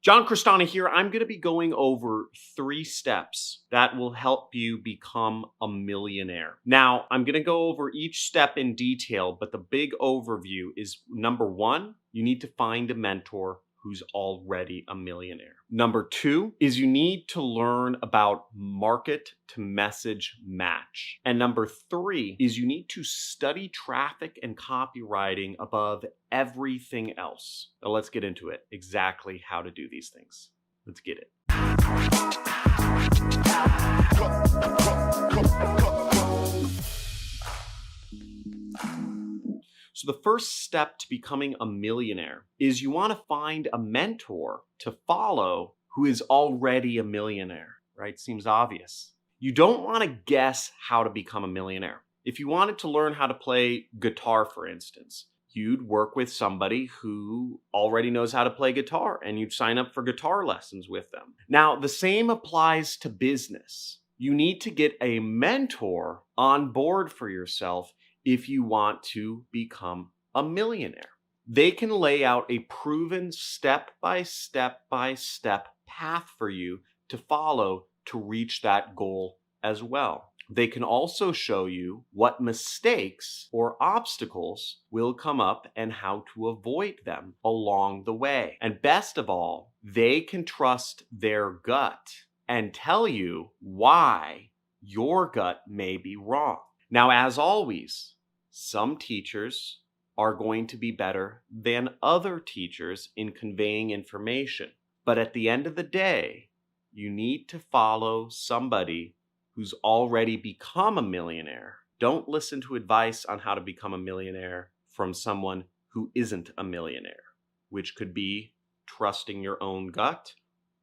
John Cristana here. I'm going to be going over 3 steps that will help you become a millionaire. Now, I'm going to go over each step in detail, but the big overview is number 1, you need to find a mentor who's already a millionaire. Number 2 is you need to learn about market to message match. And number 3 is you need to study traffic and copywriting above everything else. Now let's get into it. Exactly how to do these things. Let's get it. So the first step to becoming a millionaire is you want to find a mentor to follow who is already a millionaire, right? Seems obvious. You don't want to guess how to become a millionaire. If you wanted to learn how to play guitar, for instance, you'd work with somebody who already knows how to play guitar and you'd sign up for guitar lessons with them. Now, the same applies to business. You need to get a mentor on board for yourself if you want to become a millionaire. They can lay out a proven step-by-step path for you to follow to reach that goal as well. They can also show you what mistakes or obstacles will come up and how to avoid them along the way. And best of all, they can trust their gut and tell you why your gut may be wrong. Now, as always, some teachers are going to be better than other teachers in conveying information. But at the end of the day, you need to follow somebody who's already become a millionaire. Don't listen to advice on how to become a millionaire from someone who isn't a millionaire, which could be trusting your own gut,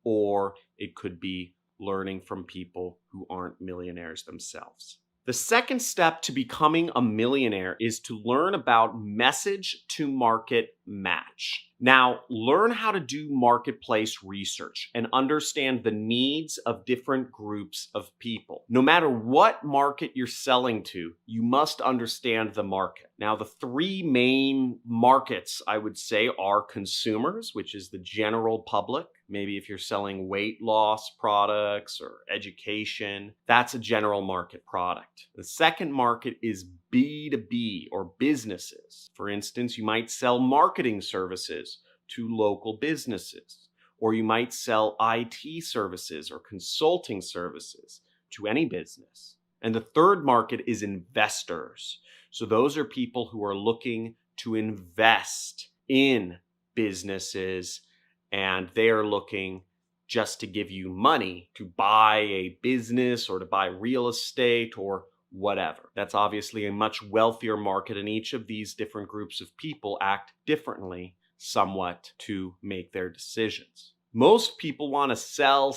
or it could be learning from people who aren't millionaires themselves. The second step to becoming a millionaire is to learn about message to market match. Now, learn how to do marketplace research and understand the needs of different groups of people. No matter what market you're selling to, you must understand the market. Now, the 3 main markets, I would say, are consumers, which is the general public. Maybe if you're selling weight loss products or education, that's a general market product. The second market is B2B or businesses. For instance, you might sell marketing services to local businesses, or you might sell IT services or consulting services to any business. And the third market is investors. So those are people who are looking to invest in businesses, and they are looking just to give you money to buy a business or to buy real estate or whatever. That's obviously a much wealthier market, and each of these different groups of people act differently somewhat to make their decisions. Most people want to sell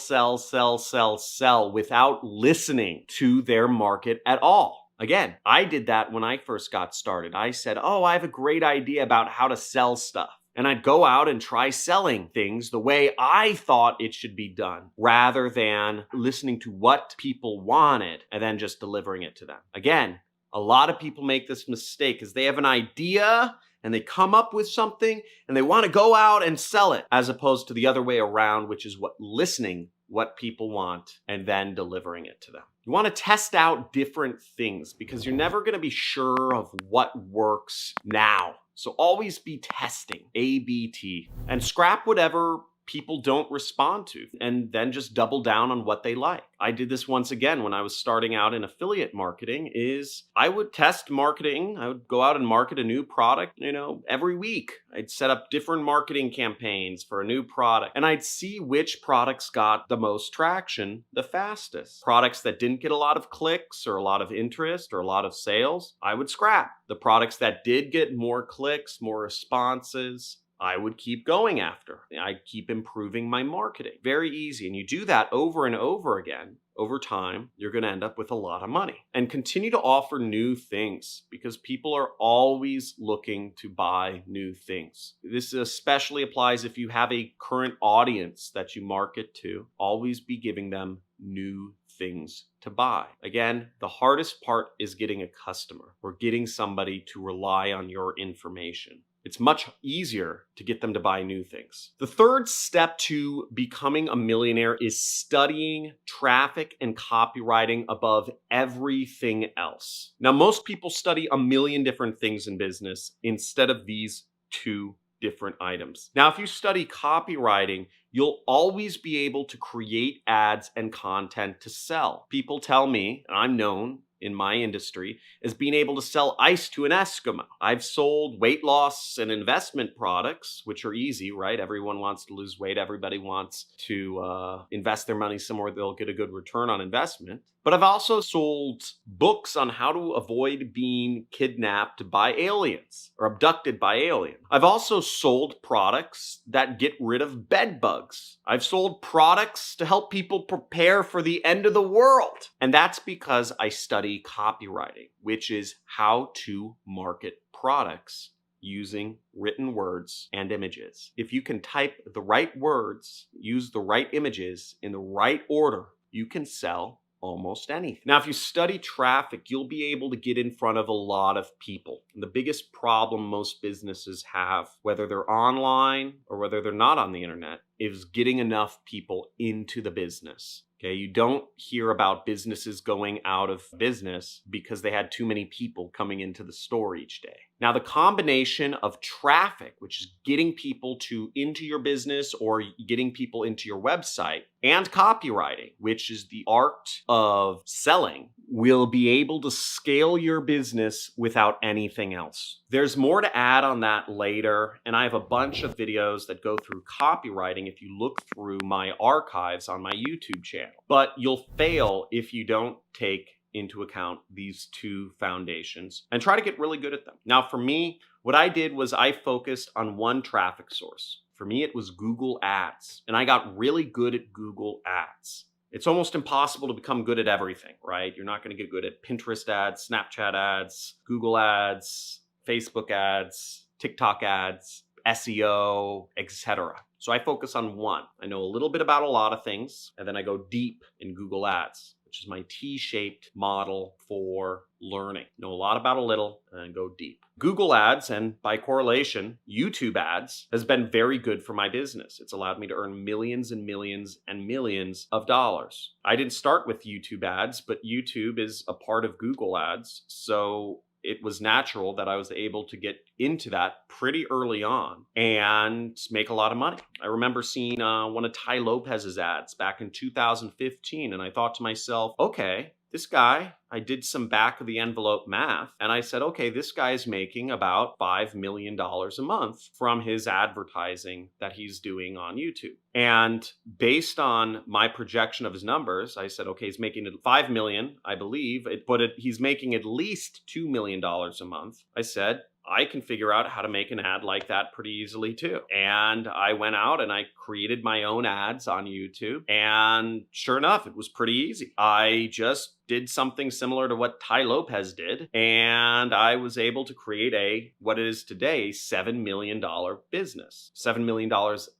without listening to their market at all. Again, I did that when I first got started. I said, I have a great idea about how to sell stuff. And I'd go out and try selling things the way I thought it should be done, rather than listening to what people wanted and then just delivering it to them. Again, a lot of people make this mistake because they have an idea and they come up with something and they want to go out and sell it, as opposed to the other way around, which is listening what people want and then delivering it to them. You want to test out different things because you're never going to be sure of what works now. So always be testing, A/B/T, and scrap whatever people don't respond to and then just double down on what they like. I did this once again when I was starting out in affiliate marketing. Is I would test marketing. I would go out and market a new product, every week. I'd set up different marketing campaigns for a new product, and I'd see which products got the most traction the fastest. Products that didn't get a lot of clicks or a lot of interest or a lot of sales, I would scrap. The products that did get more clicks, more responses, I would keep going after. I'd keep improving my marketing. Very easy. And you do that over and over again. Over time, you're going to end up with a lot of money. And continue to offer new things because people are always looking to buy new things. This especially applies if you have a current audience that you market to. Always be giving them new things to buy. Again, the hardest part is getting a customer or getting somebody to rely on your information. It's much easier to get them to buy new things. The third step to becoming a millionaire is studying traffic and copywriting above everything else. Now, most people study a million different things in business instead of these two different items. Now, if you study copywriting, you'll always be able to create ads and content to sell. People tell me, and I'm known in my industry, as being able to sell ice to an Eskimo. I've sold weight loss and investment products, which are easy, right? Everyone wants to lose weight. Everybody wants to invest their money somewhere they'll get a good return on investment. But I've also sold books on how to avoid being kidnapped by aliens or abducted by aliens. I've also sold products that get rid of bed bugs. I've sold products to help people prepare for the end of the world. And that's because I study copywriting, which is how to market products using written words and images. If you can type the right words, use the right images in the right order, you can sell almost anything. Now, if you study traffic, you'll be able to get in front of a lot of people. And the biggest problem most businesses have, whether they're online or whether they're not on the internet, is getting enough people into the business. Okay, you don't hear about businesses going out of business because they had too many people coming into the store each day. Now, the combination of traffic, which is getting people into your business or getting people into your website, and copywriting, which is the art of selling, will be able to scale your business without anything else. There's more to add on that later, and I have a bunch of videos that go through copywriting if you look through my archives on my YouTube channel. But you'll fail if you don't take into account these two foundations and try to get really good at them. Now, for me, what I did was I focused on one traffic source. For me, it was Google Ads, and I got really good at Google Ads. It's almost impossible to become good at everything, right? You're not going to get good at Pinterest ads, Snapchat ads, Google ads, Facebook ads, TikTok ads, SEO, etc. So I focus on one. I know a little bit about a lot of things, and then I go deep in Google Ads, which is my T-shaped model for learning. Know a lot about a little and then go deep. Google Ads, and by correlation, YouTube Ads, has been very good for my business. It's allowed me to earn millions and millions and millions of dollars. I didn't start with YouTube Ads, but YouTube is a part of Google Ads, so it was natural that I was able to get into that pretty early on and make a lot of money. I remember seeing one of Tai Lopez's ads back in 2015, and I thought to myself, okay, this guy, I did some back of the envelope math, and I said, okay, this guy is making about $5 million a month from his advertising that he's doing on YouTube. And based on my projection of his numbers, I said, okay, he's making $5 million, I believe, but he's making at least $2 million a month. I said, I can figure out how to make an ad like that pretty easily too. And I went out and I created my own ads on YouTube. And sure enough, it was pretty easy. I just did something similar to what Tai Lopez did. And I was able to create what is today, $7 million business, $7 million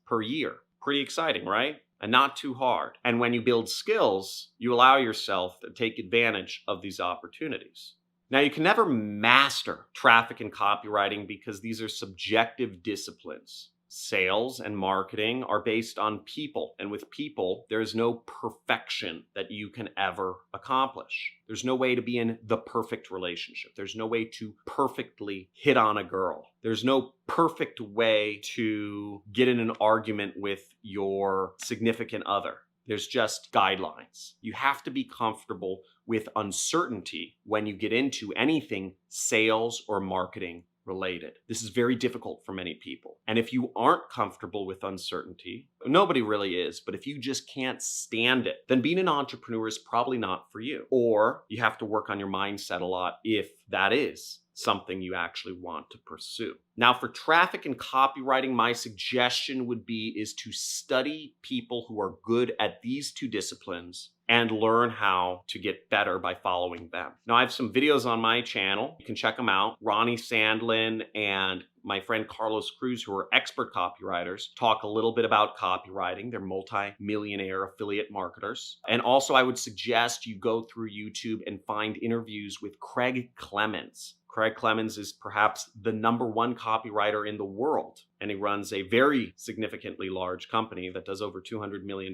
per year. Pretty exciting, right? And not too hard. And when you build skills, you allow yourself to take advantage of these opportunities. Now, you can never master traffic and copywriting because these are subjective disciplines. Sales and marketing are based on people, and with people, there is no perfection that you can ever accomplish. There's no way to be in the perfect relationship. There's no way to perfectly hit on a girl. There's no perfect way to get in an argument with your significant other. There's just guidelines. You have to be comfortable with uncertainty when you get into anything sales or marketing related. This is very difficult for many people. And if you aren't comfortable with uncertainty, nobody really is, but if you just can't stand it, then being an entrepreneur is probably not for you. Or you have to work on your mindset a lot if that is something you actually want to pursue. Now, for traffic and copywriting, my suggestion would be is to study people who are good at these two disciplines and learn how to get better by following them. Now, I have some videos on my channel. You can check them out. Ronnie Sandlin and my friend Carlos Cruz, who are expert copywriters, talk a little bit about copywriting. They're multi-millionaire affiliate marketers. And also, I would suggest you go through YouTube and find interviews with Craig Clemens. Craig Clemens is perhaps the #1 copywriter in the world, and he runs a very significantly large company that does over $200 million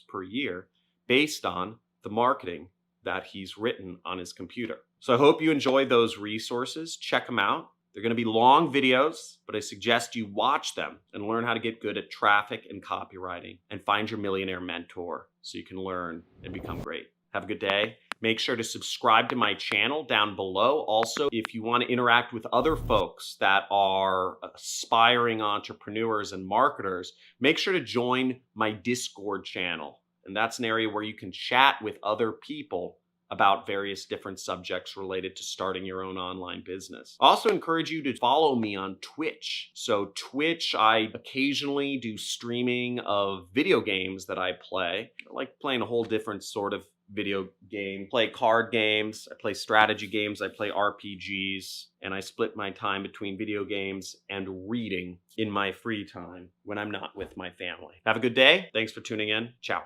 per year based on the marketing that he's written on his computer. So I hope you enjoy those resources. Check them out. They're going to be long videos, but I suggest you watch them and learn how to get good at traffic and copywriting and find your millionaire mentor so you can learn and become great. Have a good day. Make sure to subscribe to my channel down below. Also, if you want to interact with other folks that are aspiring entrepreneurs and marketers, make sure to join my Discord channel. And that's an area where you can chat with other people about various different subjects related to starting your own online business. I also encourage you to follow me on Twitch. So Twitch, I occasionally do streaming of video games that I play. I like playing a whole different sort of video game. I play card games, I play strategy games, I play RPGs, and I split my time between video games and reading in my free time when I'm not with my family. Have a good day. Thanks for tuning in. Ciao.